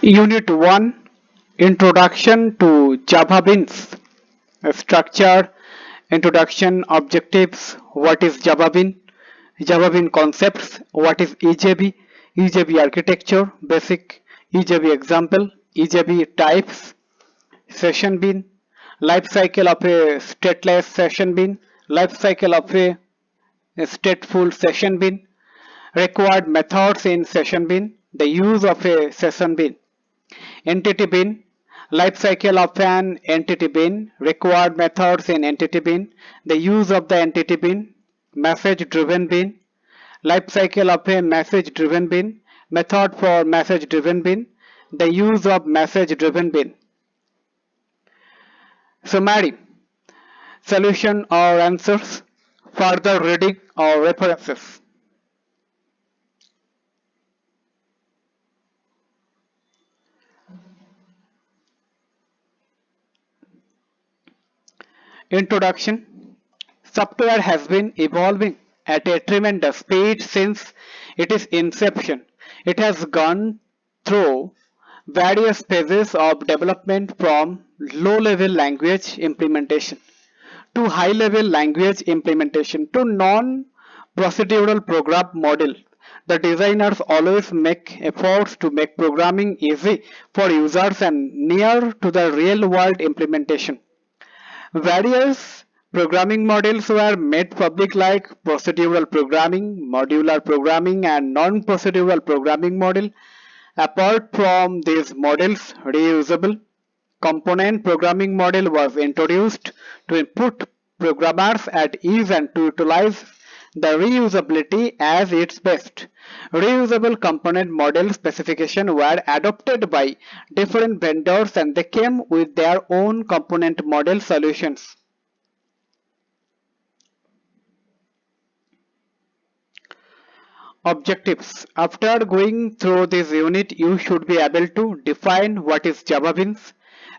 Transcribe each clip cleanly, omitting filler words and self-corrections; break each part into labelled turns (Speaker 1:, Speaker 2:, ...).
Speaker 1: Unit 1, Introduction to Java Beans. Structure, Introduction, Objectives, what is Java Bean? Java Bean concepts, what is EJB? EJB architecture, basic EJB example, EJB types, session bean, life cycle of a stateless session bean, life cycle of a stateful session bean, required methods in session bean, the use of a session bean. Entity bean, life cycle of an entity bean, required methods in entity bean, the use of the entity bean, message driven bean, life cycle of a message driven bean, method for message driven bean, the use of message driven bean. Summary, solution or answers, further reading or references. Introduction. Software has been evolving at a tremendous speed since its inception. It has gone through various phases of development, from low-level language implementation to high-level language implementation to non-procedural program model. The designers always make efforts to make programming easy for users and near to the real-world implementation. Various programming models were made public, like procedural programming, modular programming, and non-procedural programming model. Apart from these models, reusable component programming model was introduced to put programmers at ease and to utilize the reusability as its best. Reusable component model specifications were adopted by different vendors and they came with their own component model solutions. Objectives. After going through this unit, you should be able to define what is Java Beans,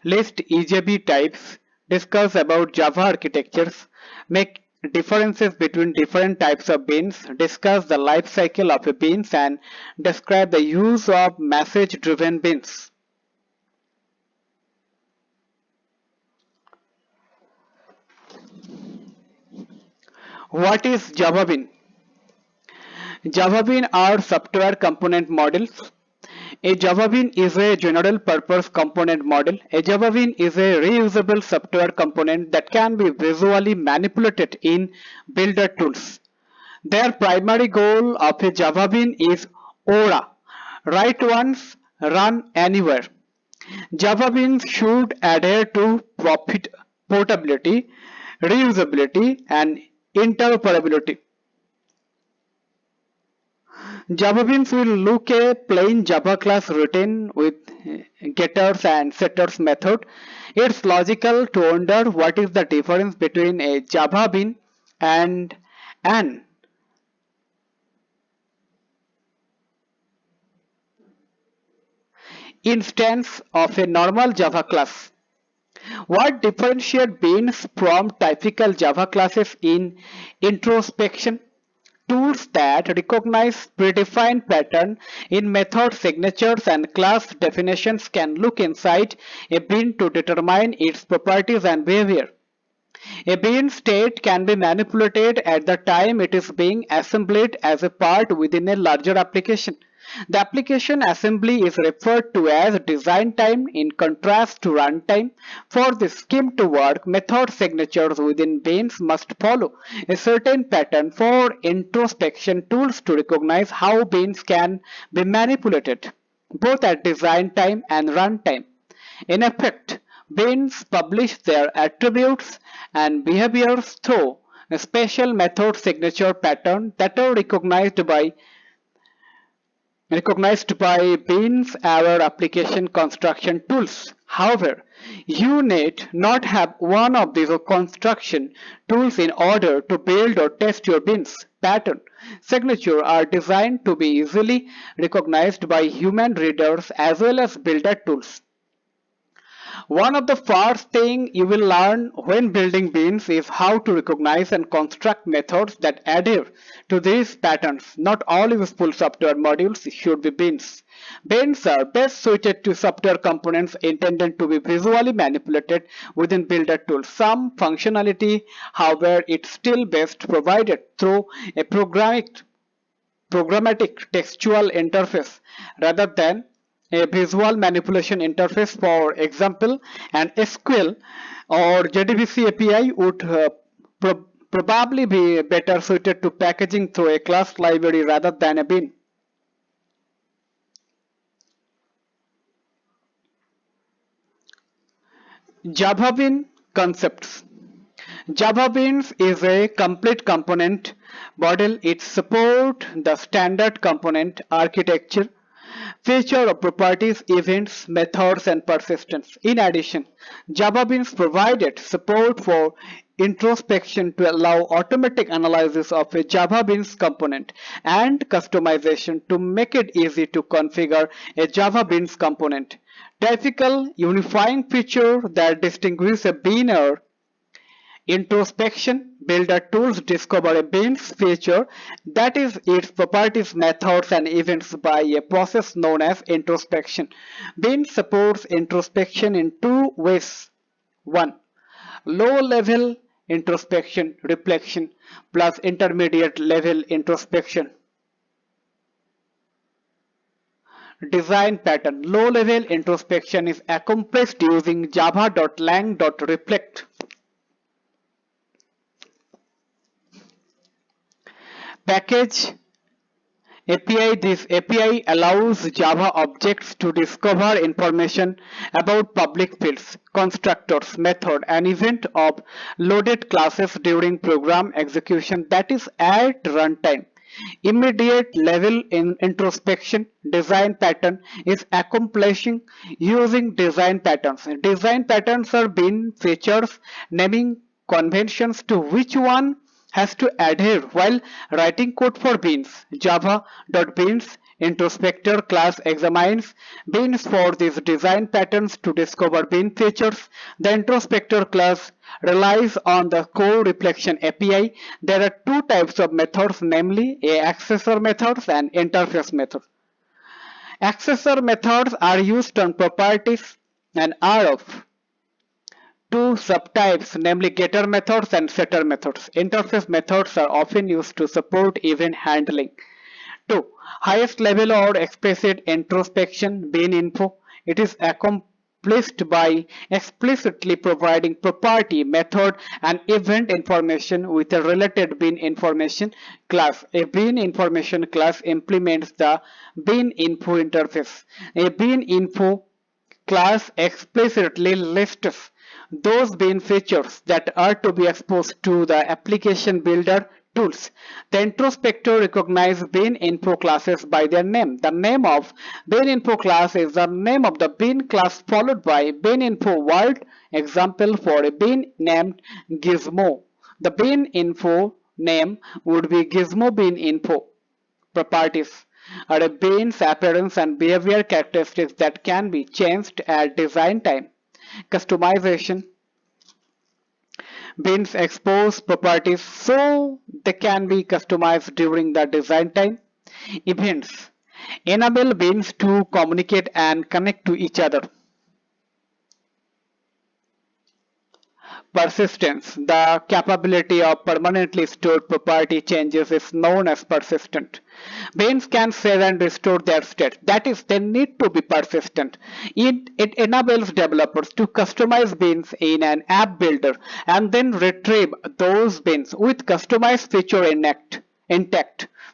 Speaker 1: list EJB types, discuss about Java architectures, make differences between different types of beans, discuss the life cycle of a beans, and describe the use of message driven beans. What is Java Bean? Java Bean are software component models. A Java Bean is a general purpose component model. A Java Bean is a reusable software component that can be visually manipulated in builder tools. Their primary goal of a Java Bean is Aura, write once, run anywhere. Java Beans should adhere to portability, reusability, and interoperability. Java Beans will look a plain Java class written with getters and setters method. It's logical to wonder what is the difference between a Java Bean and an instance of a normal Java class. What differentiates beans from typical Java classes in introspection? Tools that recognize predefined pattern in method signatures and class definitions can look inside a bean to determine its properties and behavior. A bean state can be manipulated at the time it is being assembled as a part within a larger application. The application assembly is referred to as design time in contrast to runtime. For the scheme to work, method signatures within beans must follow a certain pattern. For introspection tools to recognize how beans can be manipulated, both at design time and runtime. In effect, beans publish their attributes and behaviors through a special method signature pattern that are recognized by beans our application construction tools. However, you need not have one of these construction tools in order to build or test your beans. Pattern signature are designed to be easily recognized by human readers as well as builder tools. One of the first thing you will learn when building beans is how to recognize and construct methods that adhere to these patterns. Not all useful software modules should be beans. Beans are best suited to software components intended to be visually manipulated within Builder tools. Some functionality, however, is still best provided through a programmatic textual interface rather than a visual manipulation interface. For example, an SQL or JDBC API would probably be better suited to packaging through a class library rather than a bin. Java Bean concepts. Java Beans is a complete component model. It supports the standard component architecture, feature of properties, events, methods, and persistence. In addition, Java Beans provided support for introspection to allow automatic analysis of a Java Beans component and customization to make it easy to configure a Java Beans component. Typical unifying feature that distinguishes a beaner introspection. Builder tools discover a beans feature, that is its properties, methods, and events by a process known as introspection. Beans supports introspection in two ways. One, low level introspection reflection plus intermediate level introspection. Design pattern. Low level introspection is accomplished using java.lang.reflect package API. This API allows Java objects to discover information about public fields, constructors, method, and event of loaded classes during program execution, that is at runtime. Immediate level in introspection design pattern is accomplishing using design patterns. Design patterns are bean features, naming conventions to which one has to adhere while writing code for beans. Java.beans introspector class examines beans for these design patterns to discover bean features. The introspector class relies on the core reflection API. There are two types of methods, namely accessor methods and interface methods. Accessor methods are used on properties and are of two subtypes, namely getter methods and setter methods. Interface methods are often used to support event handling. 2. Highest level or explicit introspection bean info. It is accomplished by explicitly providing property, method, and event information with a related bean information class. A bean information class implements the bean info interface. A bean info class explicitly lists those bean features that are to be exposed to the application builder tools. The introspector recognizes bean info classes by their name. The name of bean info class is the name of the bean class followed by bean info word. Example for a bean named Gizmo. The bean info name would be Gizmo bean info. Properties are a bean's appearance and behavior characteristics that can be changed at design time. Customization. Beans expose properties so they can be customized during the design time. Events enable beans to communicate and connect to each other. Persistence. The capability of permanently stored property changes is known as persistent. Beans can save and restore their state. That is, they need to be persistent. It enables developers to customize beans in an app builder and then retrieve those beans with customized feature intact.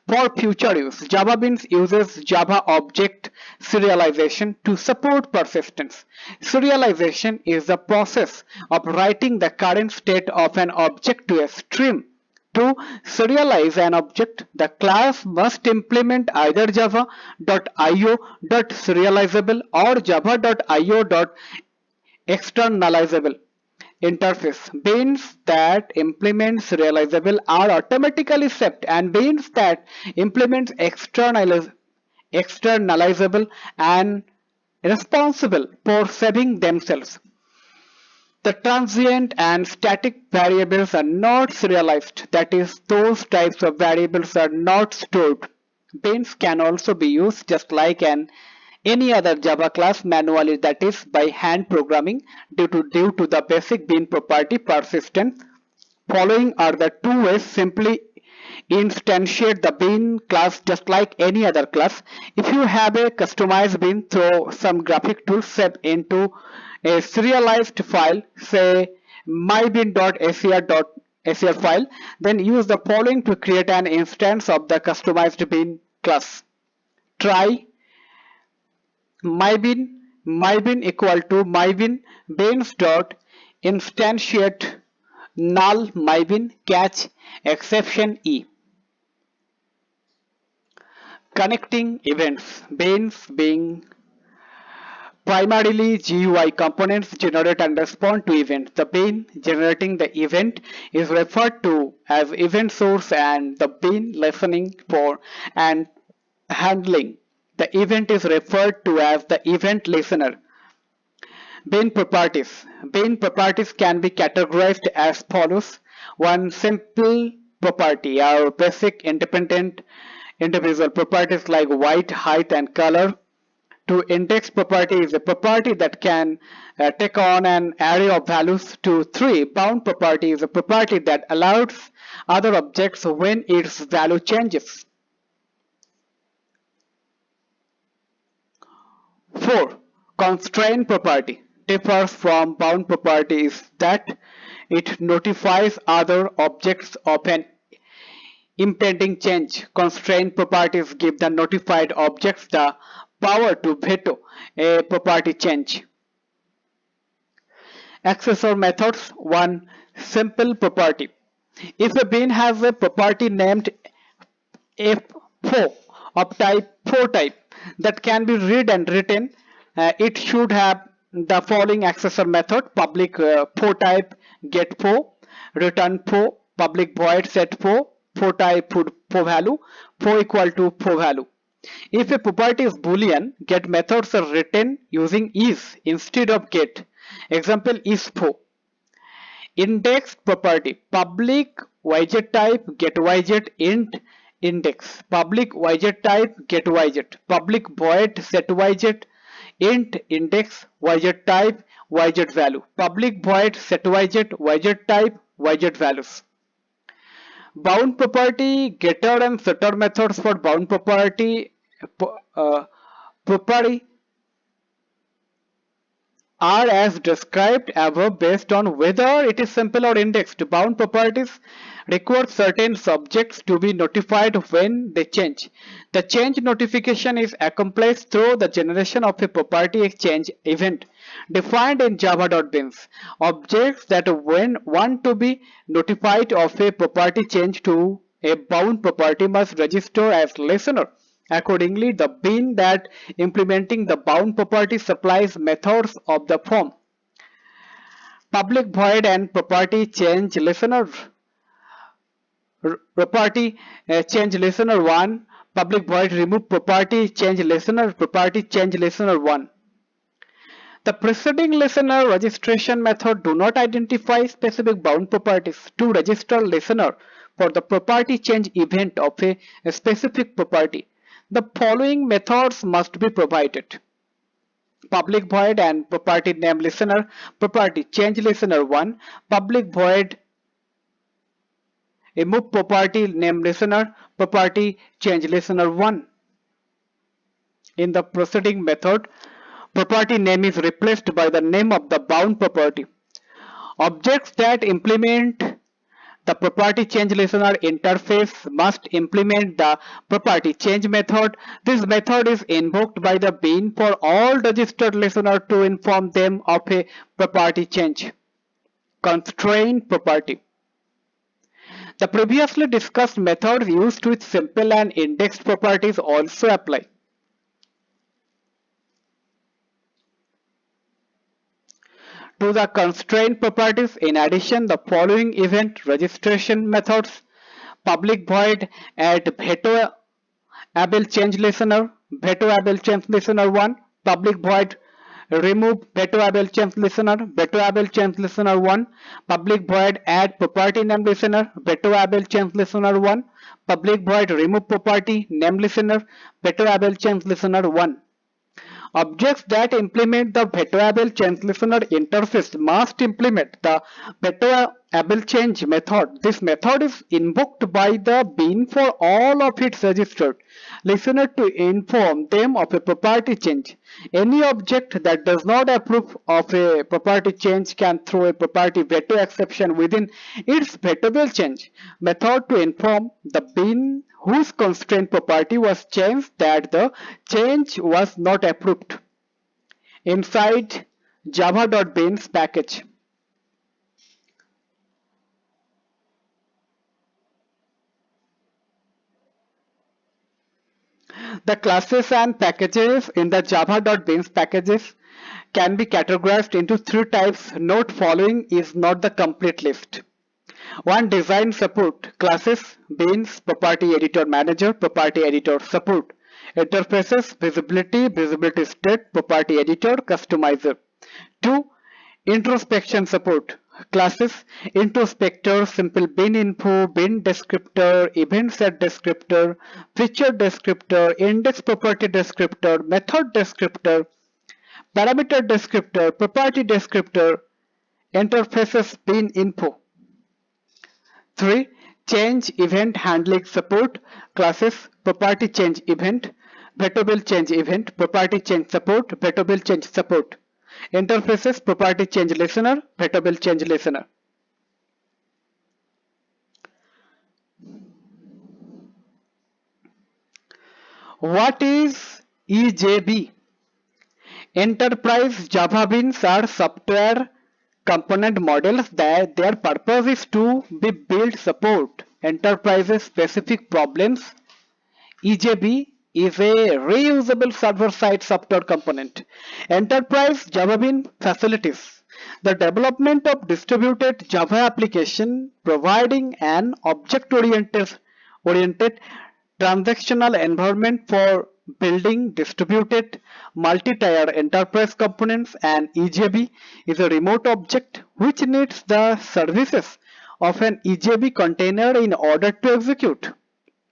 Speaker 1: For future use, Java Beans uses Java Object Serialization to support persistence. Serialization is the process of writing the current state of an object to a stream. To serialize an object, the class must implement either java.io.serializable or java.io.externalizable interface. Beans that implement serializable are automatically saved, and beans that implement externalizable and responsible for saving themselves. The transient and static variables are not serialized, that is, those types of variables are not stored. Beans can also be used just like any other Java class manually, that is, by hand programming due to the basic bean property persistence. Following are the two ways: simply instantiate the bean class just like any other class. If you have a customized bean through some graphic tool, save into a serialized file, say mybean.ser file, then use the following to create an instance of the customized bean class. Try mybean equal to mybean beans dot instantiate null mybean catch exception e. Connecting events. Beans being primarily GUI components generate and respond to events. The bean generating the event is referred to as event source, and the bean listening for and handling the event is referred to as the event listener. Bean properties. Bean properties can be categorized as follows. One, simple property or basic independent individual properties like weight, height, and color. Two, index property is a property that can take on an array of values. Two, three, bound property is a property that allows other objects when its value changes. 4. Constraint property differs from bound property is that it notifies other objects of an impending change. Constraint properties give the notified objects the power to veto a property change. Accessor methods. 1. Simple property. If a bean has a property named f4 of type 4 type that can be read and written, it should have the following accessor method: public 4 type get 4, return 4, public void set 4, 4 type 4 value, 4 equal to 4 value. If a property is boolean, get methods are written using is instead of get. Example is 4. Index property: public yz type get yz int index, public yz type get yz, public void set yz int index yz type yz value, public void set yz yz type yz values. Bound property: getter and setter methods for bound property property are as described above based on whether it is simple or indexed. Bound properties require certain subjects to be notified when they change. The change notification is accomplished through the generation of a property change event defined in java.beans. Objects that want to be notified of a property change to a bound property must register as listener. Accordingly, the bean that implementing the bound property supplies methods of the form public void and property change listener. Property change listener 1, public void remove property change listener, property change listener 1. The preceding listener registration method do not identify specific bound properties. To register listener for the property change event of a specific property, the following methods must be provided: public void and property name listener, property change listener 1, public void remove property name listener, property change listener 1. In the preceding method, property name is replaced by the name of the bound property. Objects that implement the property change listener interface must implement the property change method. This method is invoked by the bean for all registered listener to inform them of a property change. Constraint property. The previously discussed methods used with simple and indexed properties also apply. To the constraint properties, in addition, the following event registration methods: public void add veto able change listener 1, public void remove veto-able change listener, veto-able change listener 1, public void add property name listener, veto-able change listener 1, public void remove property name listener, veto-able change listener 1. Objects that implement the veto-able change listener interface must implement the veto-able change method. This method is invoked by the bean for all of its registered listener to inform them of a property change. Any object that does not approve of a property change can throw a property veto exception within its veto-able change method to inform the bean whose constraint property was changed that the change was not approved. Inside java.beans package, the classes and packages in the java.beans packages can be categorized into three types. Note following is not the complete list. 1. Design support classes beans property editor manager property editor support interfaces visibility state property editor customizer. 2. Introspection support classes introspector simple bin info bin descriptor event set descriptor feature descriptor index property descriptor method descriptor parameter descriptor property descriptor interfaces bin info. 3. Change event handling support classes property change event veto-able change event property change support veto-able change support interfaces property change listener veto-able change listener. What is EJB? Enterprise Java beans are software component models that their purpose is to be built support enterprise specific problems. EJB is a reusable server-side software component. Enterprise Java Bean facilities the development of distributed Java application providing an object-oriented transactional environment for building distributed multi-tier enterprise components, and EJB is a remote object which needs the services of an EJB container in order to execute.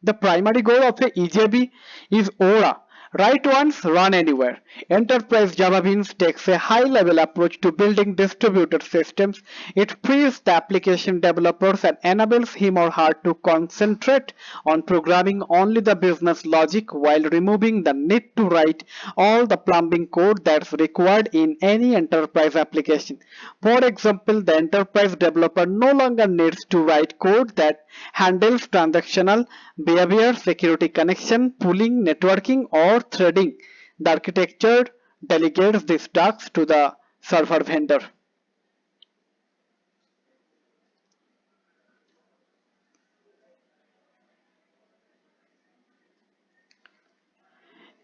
Speaker 1: The primary goal of a EJB is ORA, write once, run anywhere. Enterprise Java Beans takes a high-level approach to building distributed systems. It frees the application developers and enables him or her to concentrate on programming only the business logic while removing the need to write all the plumbing code that's required in any enterprise application. For example, the enterprise developer no longer needs to write code that handles transactional behavior, security connection, pooling, networking, or threading. The architecture delegates these tasks to the server vendor.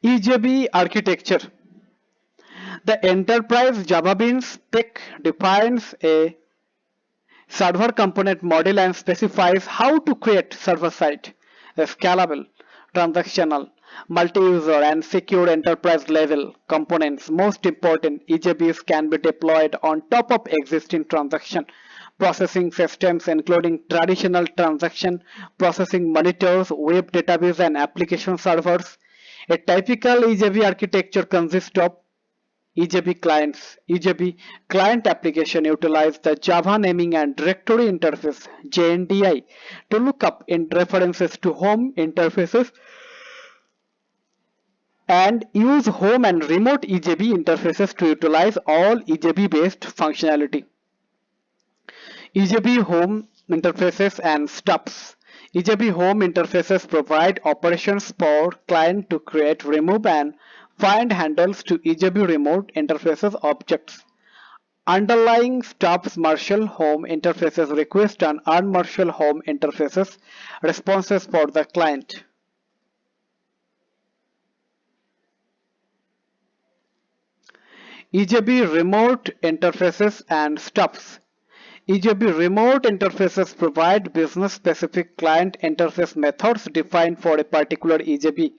Speaker 1: EJB architecture. The enterprise Java Beans spec defines a server component model and specifies how to create server-side, scalable, transactional, multi-user and secure enterprise level components. Most important, EJBs can be deployed on top of existing transaction processing systems including traditional transaction processing monitors, web database and application servers. A typical EJB architecture consists of EJB clients. EJB client application utilize the Java naming and directory interface JNDI to look up in references to home interfaces and use home and remote EJB interfaces to utilize all EJB based functionality. EJB home interfaces and stubs. EJB home interfaces provide operations for client to create, remove and find handles to EJB remote interfaces objects. Underlying stubs Marshall home interfaces request and earn Marshall home interfaces responses for the client. EJB remote interfaces and stubs. EJB remote interfaces provide business-specific client interface methods defined for a particular EJB.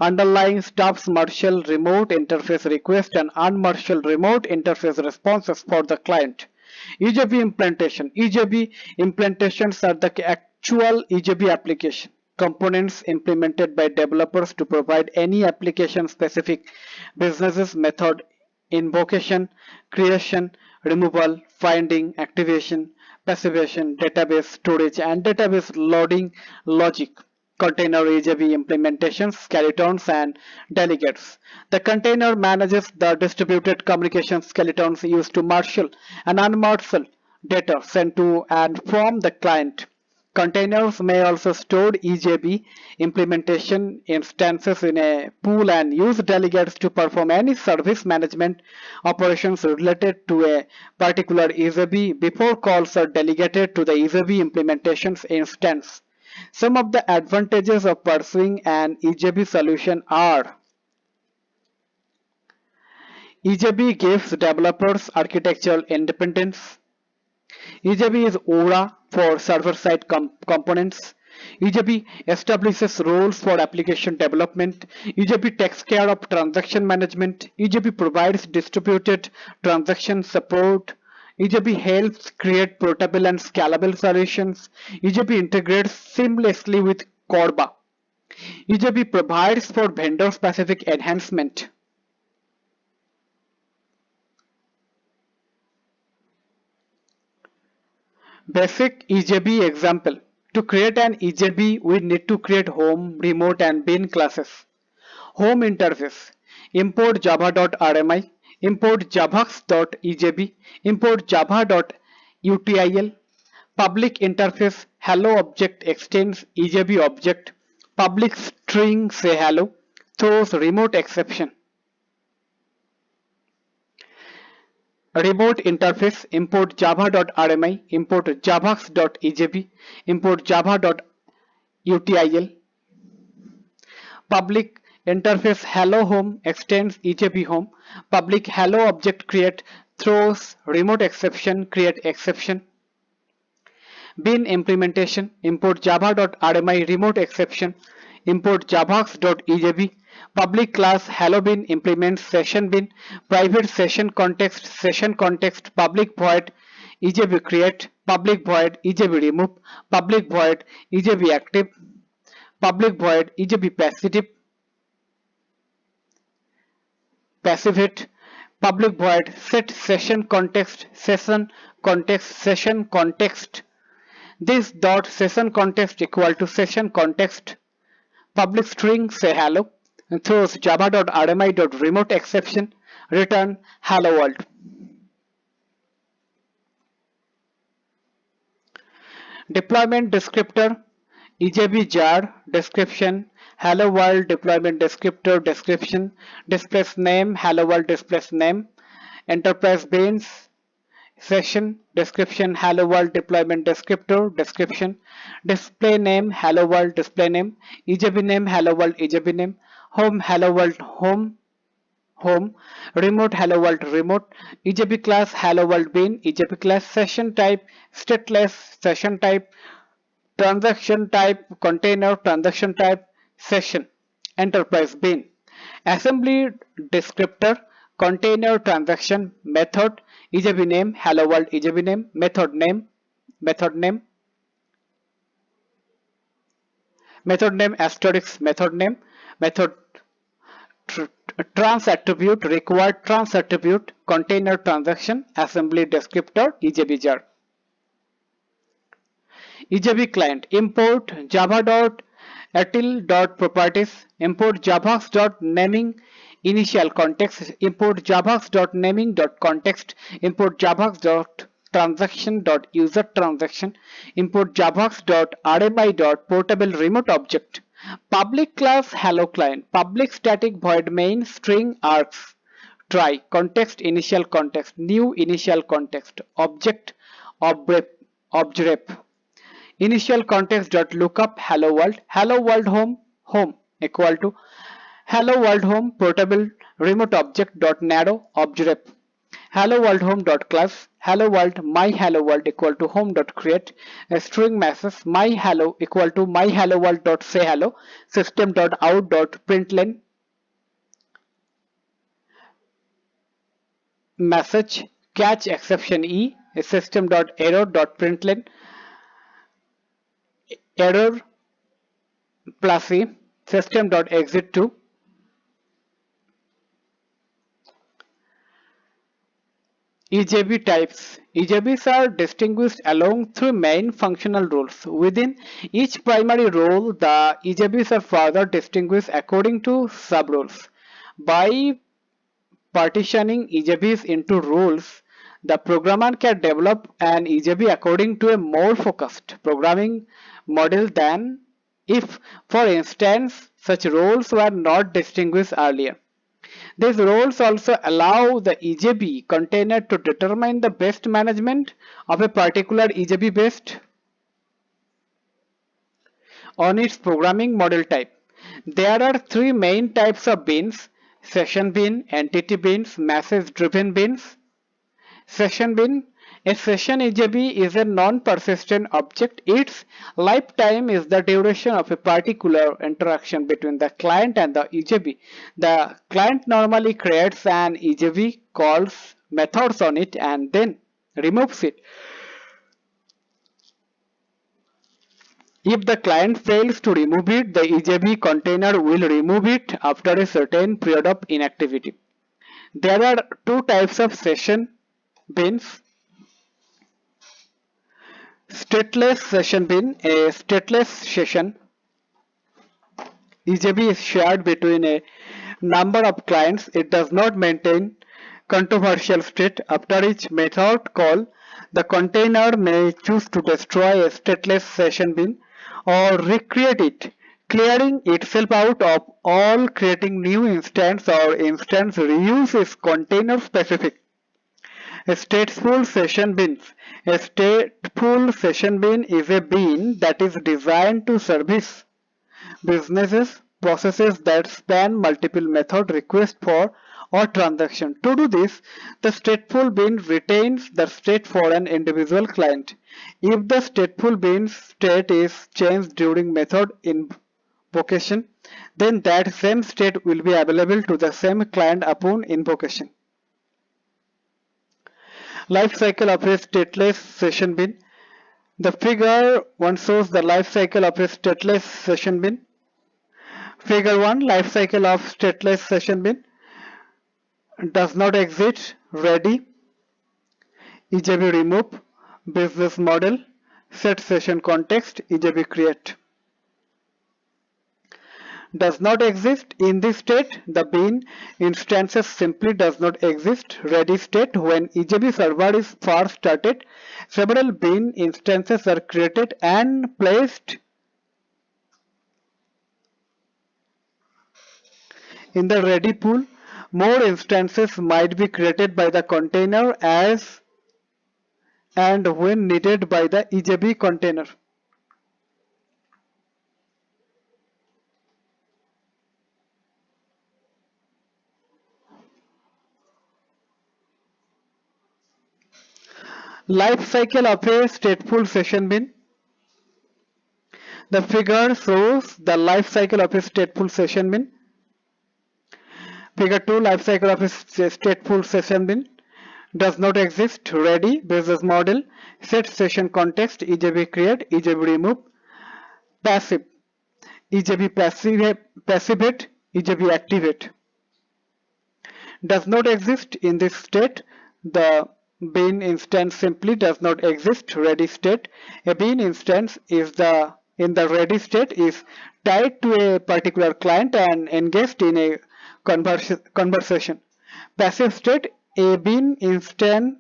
Speaker 1: underlying stuffs Marshall remote interface request and unmarshal remote interface responses for the client. EJB implementation. EJB implementations are the actual EJB application components implemented by developers to provide any application specific businesses method invocation, creation, removal, finding, activation, passivation, database storage, and database loading logic. Container EJB implementations, skeletons, and delegates. The container manages the distributed communication skeletons used to marshal and unmarshal data sent to and from the client. Containers may also store EJB implementation instances in a pool and use delegates to perform any service management operations related to a particular EJB before calls are delegated to the EJB implementations instance. Some of the advantages of pursuing an EJB solution are: EJB gives developers architectural independence. EJB is Aura for server-side components. EJB establishes roles for application development. EJB takes care of transaction management. EJB provides distributed transaction support. EJB helps create portable and scalable solutions. EJB integrates seamlessly with Corba. EJB provides for vendor-specific enhancement. Basic EJB example. To create an EJB, we need to create home, remote, and bin classes. Home interface. Import java.rmi, import javax.ejb, import java.util. Public interface hello object extends EJB object. Public string say hello throws remote exception. Remote interface import java.rmi, import javax.ejb, import java.util. Public interface hello home extends EJB home. Public hello object create throws remote exception create exception. Bin implementation import java.rmi remote exception, import javax.ejb. Public class hello bin implements session bin, private session context public void EJB create, public void EJB remove, public void EJB active, public void EJB passivate, public void set session context. This dot session context equal to session context. Public string say hello throws java.rmi.remote exception return hello world. Deployment descriptor EJB jar description hello world deployment descriptor description displace name hello world displace name enterprise beans session description hello world deployment descriptor description display name hello world display name EJB name hello world EJB name home hello world home remote hello world remote EJB class hello world bin EJB class session type stateless session type transaction type container transaction type session enterprise bin assembly descriptor container transaction method EJB name hello world EJB name method name asterisk method name method trans attribute required trans attribute container transaction assembly descriptor EJB jar. EJB client import java.util.properties import javax.naming initial context import javax.naming.context import javax.transaction.user transaction import javax.rmi.portable remote object. Public class hello client public static void main string args try context initial context new initial context object objrep initial context dot lookup hello world home equal to hello world home portable remote object dot narrow objrep hello world home dot class hello world my hello world equal to home dot create a string message my hello equal to my hello world dot say hello system dot out dot println message catch exception e system dot error dot println error plus e system dot exit to EJB types. EJBs are distinguished along three main functional rules. Within each primary rule, the EJBs are further distinguished according to subrules. By partitioning EJBs into rules, the programmer can develop an EJB according to a more focused programming model than if, for instance, such rules were not distinguished earlier. These roles also allow the EJB container to determine the best management of a particular EJB based on its programming model type. There are three main types of beans: session bean, entity beans, message driven beans. Session bin. A session EJB is a non-persistent object. Its lifetime is the duration of a particular interaction between the client and the EJB. The client normally creates an EJB, calls methods on it, and then removes it. If the client fails to remove it, the EJB container will remove it after a certain period of inactivity. There are two types of session bins: stateless session bin. A stateless session EJB is shared between a number of clients. It does not maintain controversial state. After each method call, the container may choose to destroy a stateless session bin or recreate it, clearing itself out of all. Creating new instance or instance reuse is container specific. A stateful session beans. A stateful session bean is a bean that is designed to service businesses processes that span multiple method requests for or transaction. To do this, the stateful bean retains the state for an individual client. If the stateful bean's state is changed during method invocation, then that same state will be available to the same client upon invocation. Life cycle of a stateless session bin. The figure 1 shows the life cycle of a stateless session bin. Figure 1, life cycle of stateless session bin. Does not exist, ready, EJB remove, business model, set session context, EJB create. Does not exist. In this state, the bean instances simply does not exist. Ready state, when EJB server is first started, several bean instances are created and placed in the ready pool. More instances might be created by the container as and when needed by the EJB container. Life cycle of a stateful session bin. The figure shows the life cycle of a stateful session bin. Figure 2, life cycle of a stateful session bin. Does not exist, ready, business model, set session context, EJB create, EJB remove. Passive, EJB passivate, EJB activate. Does not exist. In this state, the bean instance simply does not exist. Ready state, a bean instance is in the ready state is tied to a particular client and engaged in a conversation. Passive state, a bean instance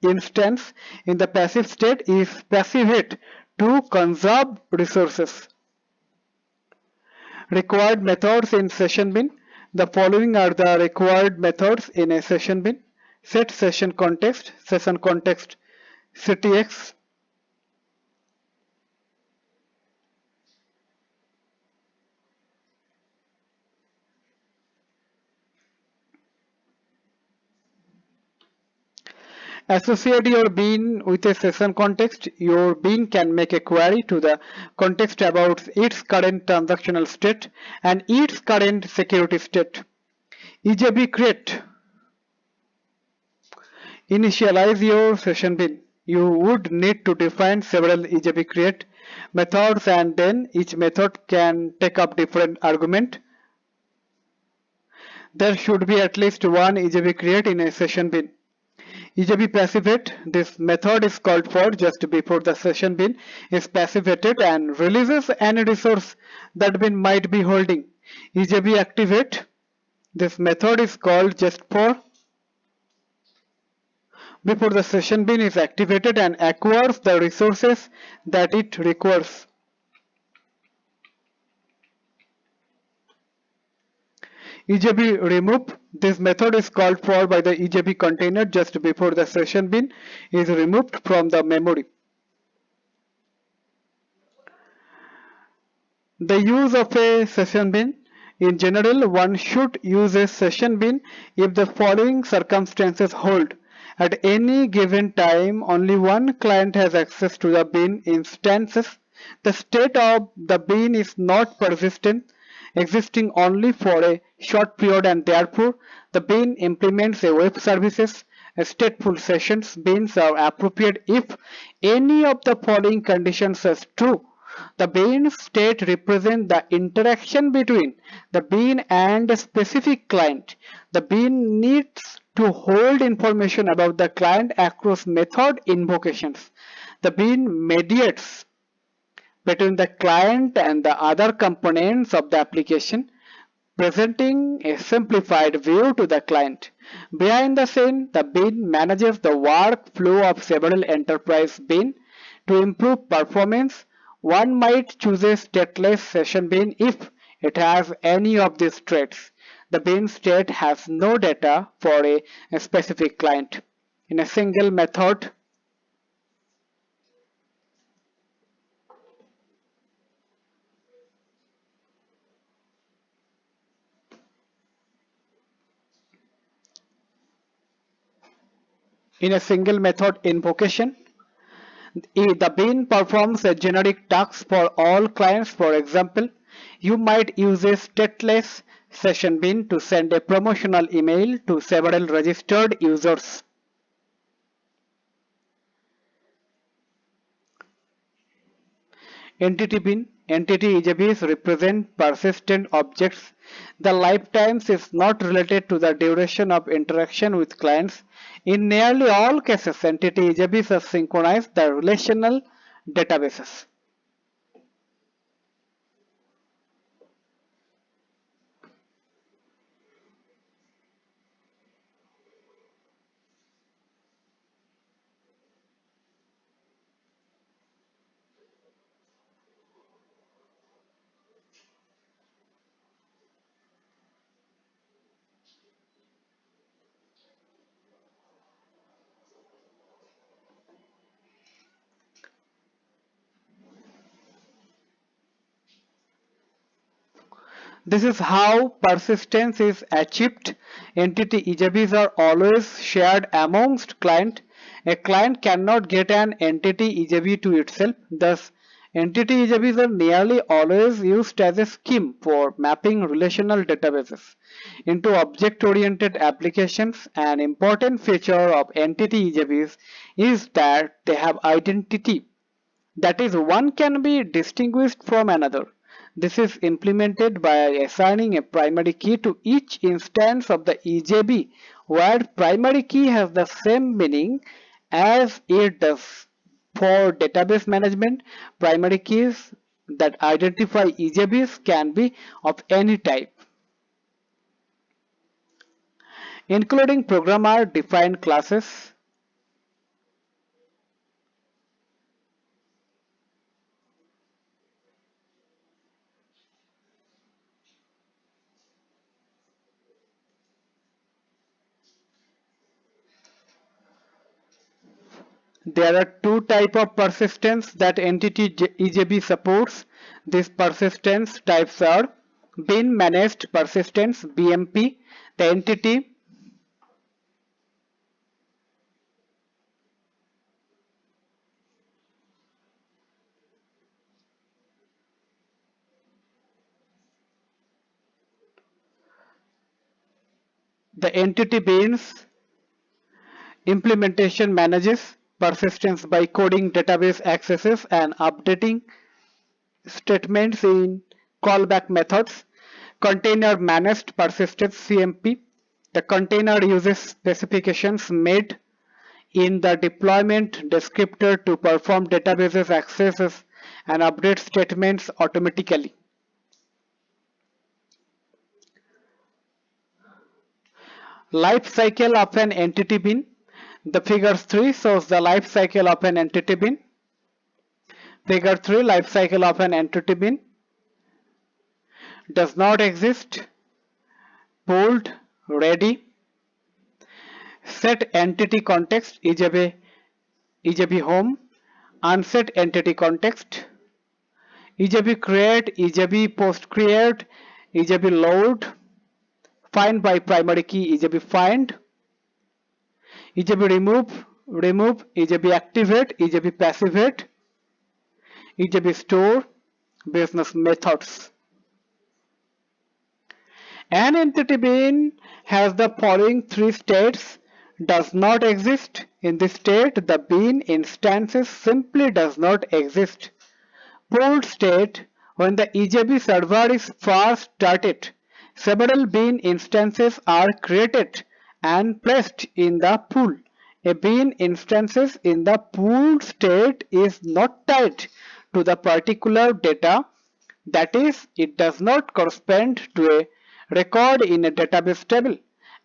Speaker 1: in the passive state is passivate to conserve resources. Required methods in session bin. The following are the required methods in a session bin: set session context, ctx, Associate your bean with a session context. Your bean can make a query to the context about its current transactional state and its current security state. EJB create. Initialize your session bean. You would need to define several EJB create methods, and then each method can take up different argument. There should be at least one EJB create in a session bean. EJB passivate. This method is called for just before the session bean is passivated and releases any resource that bean might be holding. EJB activate. This method is called just before the session bean is activated and acquires the resources that it requires. EJB remove. This method is called for by the EJB container just before the session bean is removed from the memory. The use of a session bean. In general, one should use a session bean if the following circumstances hold. At any given time, only one client has access to the bean instances. The state of the bean is not persistent, existing only for a short period, and therefore the bean implements a web services. Stateful sessions beans are appropriate if any of the following conditions is true. The bean state represents the interaction between the bean and a specific client. The bean needs to hold information about the client across method invocations. The bean mediates between the client and the other components of the application, presenting a simplified view to the client. Behind the scene, the bean manages the workflow of several enterprise bean. To improve performance, one might choose a stateless session bean if it has any of these traits. The bean state has no data for a specific client. In a single method, invocation, the bean performs a generic task for all clients. For example, you might use a stateless session bean to send a promotional email to several registered users. Entity bean. Entity EJBs represent persistent objects. The lifetimes is not related to the duration of interaction with clients. In nearly all cases, entity EJBs are synchronized the relational databases. This is how persistence is achieved. Entity EJBs are always shared amongst client. A client cannot get an entity EJB to itself. Thus, entity EJBs are nearly always used as a scheme for mapping relational databases into object-oriented applications. An important feature of entity EJBs is that they have identity. That is, one can be distinguished from another. This is implemented by assigning a primary key to each instance of the EJB, where primary key has the same meaning as it does for database management. Primary keys that identify EJBs can be of any type, including programmer defined classes. There are two types of persistence that entity EJB supports. These persistence types are bean managed persistence BMP. The entity The entity beans implementation manages persistence by coding database accesses and updating statements in callback methods. Container managed persistence CMP. The container uses specifications made in the deployment descriptor to perform databases accesses and update statements automatically. Life cycle of an entity bin. The figure 3 shows the life cycle of an entity bin. Figure 3, life cycle of an entity bin does not exist. Pulled, ready. Set entity context EJB home. Unset entity context EJB create, EJB post create, EJB load. Find by primary key EJB find. EJB remove, EJB activate, EJB passivate, EJB store. Business methods. An entity bin has the following three states. Does not exist. In this state, the bin instances simply does not exist. Pulled state, when the EJB server is first started, several bin instances are created and placed in the pool. A bin instances in the pooled state is not tied to the particular data, that is, it does not correspond to a record in a database table.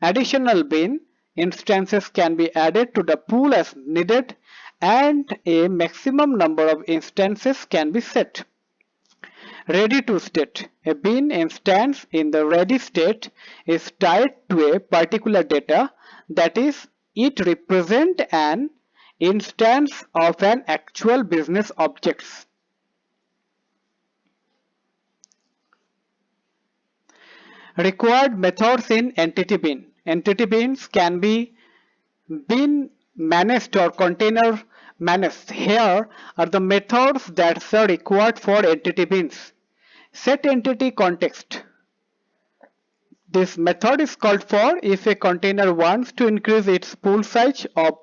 Speaker 1: Additional bin instances can be added to the pool as needed, and a maximum number of instances can be set. Ready to state. A bin instance in the ready state is tied to a particular data, that is, it represents an instance of an actual business objects. Required methods in entity bin. Entity bins can be bin managed or container managed. Here are the methods that are required for entity bins. Set entity context. This method is called for if a container wants to increase its pool size of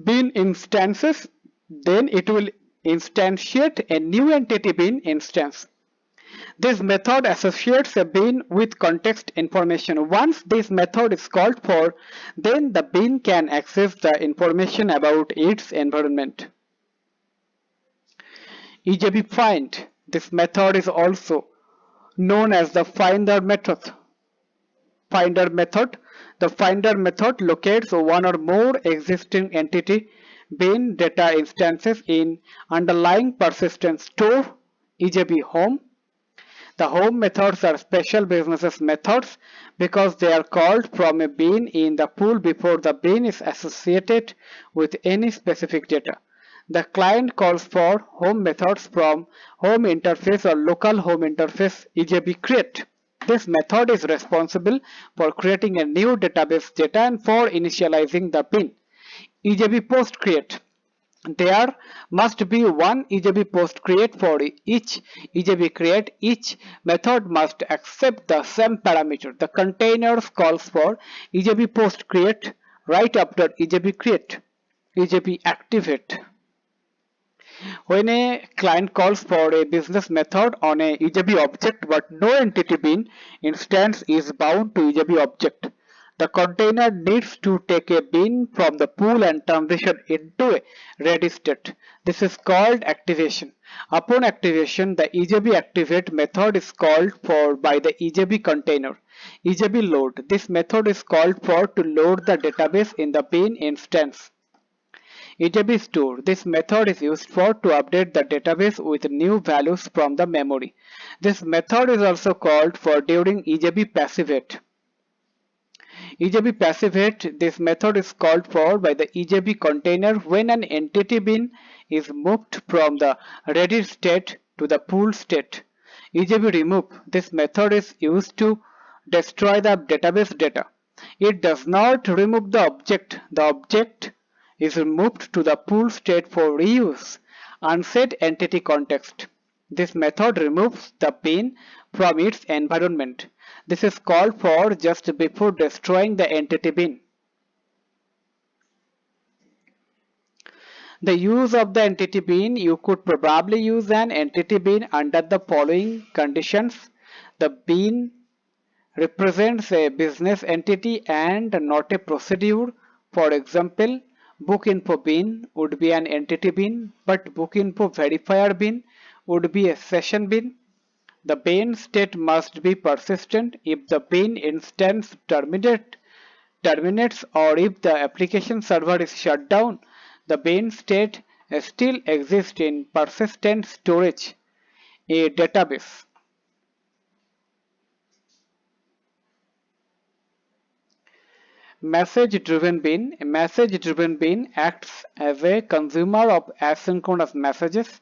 Speaker 1: bin instances, then it will instantiate a new entity bin instance. This method associates a bin with context information. Once this method is called for, then the bin can access the information about its environment. EJB find. This method is also known as the finder method. The finder method locates one or more existing entity bin data instances in underlying persistent store EJB home. The home methods are special business methods because they are called from a bin in the pool before the bin is associated with any specific data. The client calls for home methods from home interface or local home interface EJB create. This method is responsible for creating a new database data and for initializing the bin. EJB post create. There must be one EJB post create for each EJB create. Each method must accept the same parameter. The containers calls for EJB post create right after EJB create. EJB activate. When a client calls for a business method on a EJB object but no entity bin instance is bound to EJB object, the container needs to take a bin from the pool and transition into a ready state. This is called activation. Upon activation, the EJB activate method is called for by the EJB container. EJB load. This method is called for to load the database in the bin instance. EJB store. This method is used for to update the database with new values from the memory. This method is also called for during EJB passivate. EJB passivate. This method is called for by the EJB container when an entity bin is moved from the ready state to the pool state. EJB remove. This method is used to destroy the database data. It does not remove the object. The object is moved to the pool state for reuse. Unset entity context. This method removes the bean from its environment. This is called for just before destroying the entity bean. The use of the entity bean, you could probably use an entity bean under the following conditions. The bean represents a business entity and not a procedure. For example, bookinfo bean would be an entity bean, but bookinfo verifier bean would be a session bean. The bean state must be persistent. If the bean instance terminates or if the application server is shut down, the bean state still exists in persistent storage, a database. Message driven bean. A message driven bean acts as a consumer of asynchronous messages.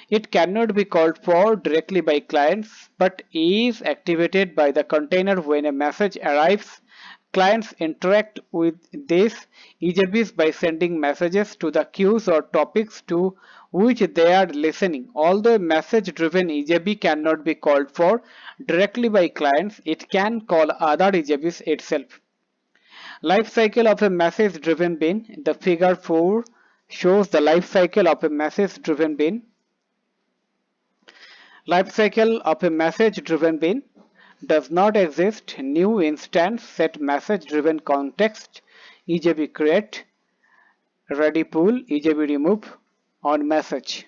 Speaker 1: It cannot be called for directly by clients but is activated by the container when a message arrives. Clients interact with these EJBs by sending messages to the queues or topics to which they are listening. Although a message driven EJB cannot be called for directly by clients, it can call other EJBs itself. Life cycle of a message driven bean. The figure 4 shows the life cycle of a message driven bean. Life cycle of a message driven bean does not exist. New instance set message driven context EJB create ready pull EJB remove on message.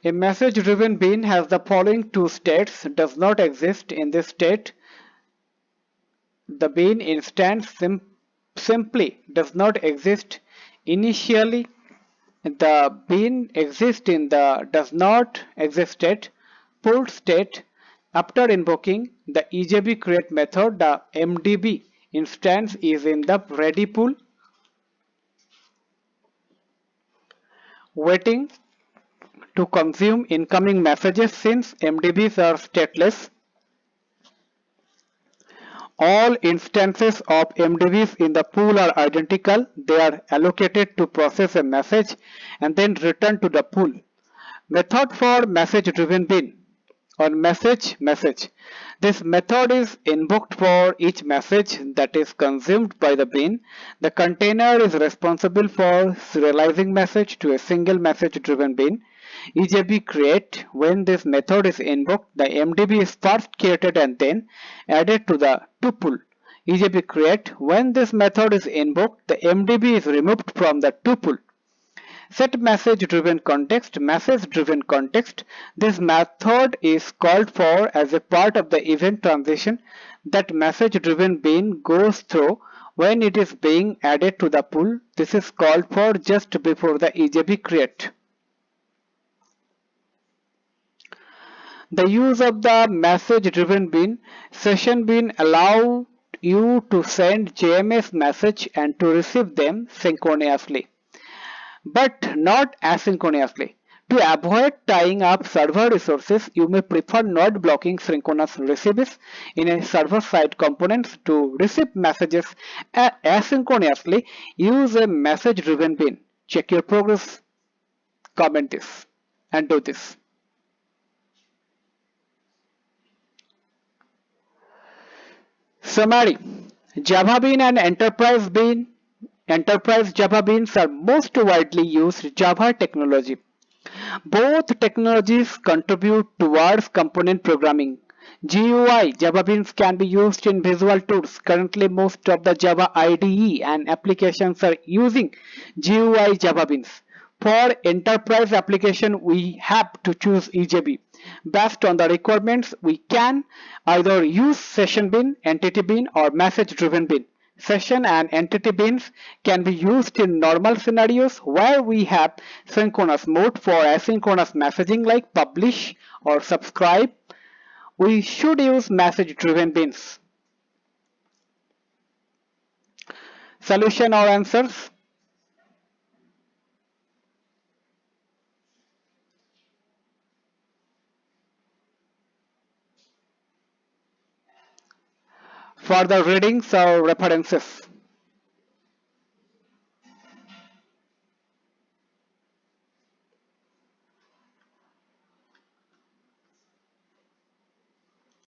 Speaker 1: A message driven bean has the following two states. Does not exist. In this state, the bean instance simply does not exist. Initially, the bean exists in the does not exist state. Pulled state. After invoking the EJB create method, the MDB instance is in the ready pull. Waiting to consume incoming messages. Since MDBs are stateless, all instances of MDBs in the pool are identical. They are allocated to process a message and then return to the pool. Method for message driven bean on message. This method is invoked for each message that is consumed by the bean. The container is responsible for serializing message to a single message driven bean. EJB create. When this method is invoked, the MDB is first created and then added to the tuple. EJB create. When this method is invoked, the MDB is removed from the tuple. Set message driven context. Message driven context. This method is called for as a part of the event transition that message driven bean goes through when it is being added to the pool. This is called for just before the EJB create. The use of the message driven bean. Session bean allow you to send JMS message and to receive them synchronously, but not asynchronously. To avoid tying up server resources, you may prefer not blocking synchronous receives in a server-side components. To receive messages asynchronously, use a message-driven bean. Check your progress, comment this, and do this. Summary: Java Bean and Enterprise Java Beans are most widely used Java technology. Both technologies contribute towards component programming. GUI Java Beans can be used in Visual Tools. Currently, most of the Java IDE and applications are using GUI Java Beans. For enterprise application, we have to choose EJB. Based on the requirements, we can either use session bean, entity bean, or message driven bean. Session and entity beans can be used in normal scenarios where we have synchronous mode. For asynchronous messaging like publish or subscribe, we should use message driven beans. Solution or answers? Further readings or references.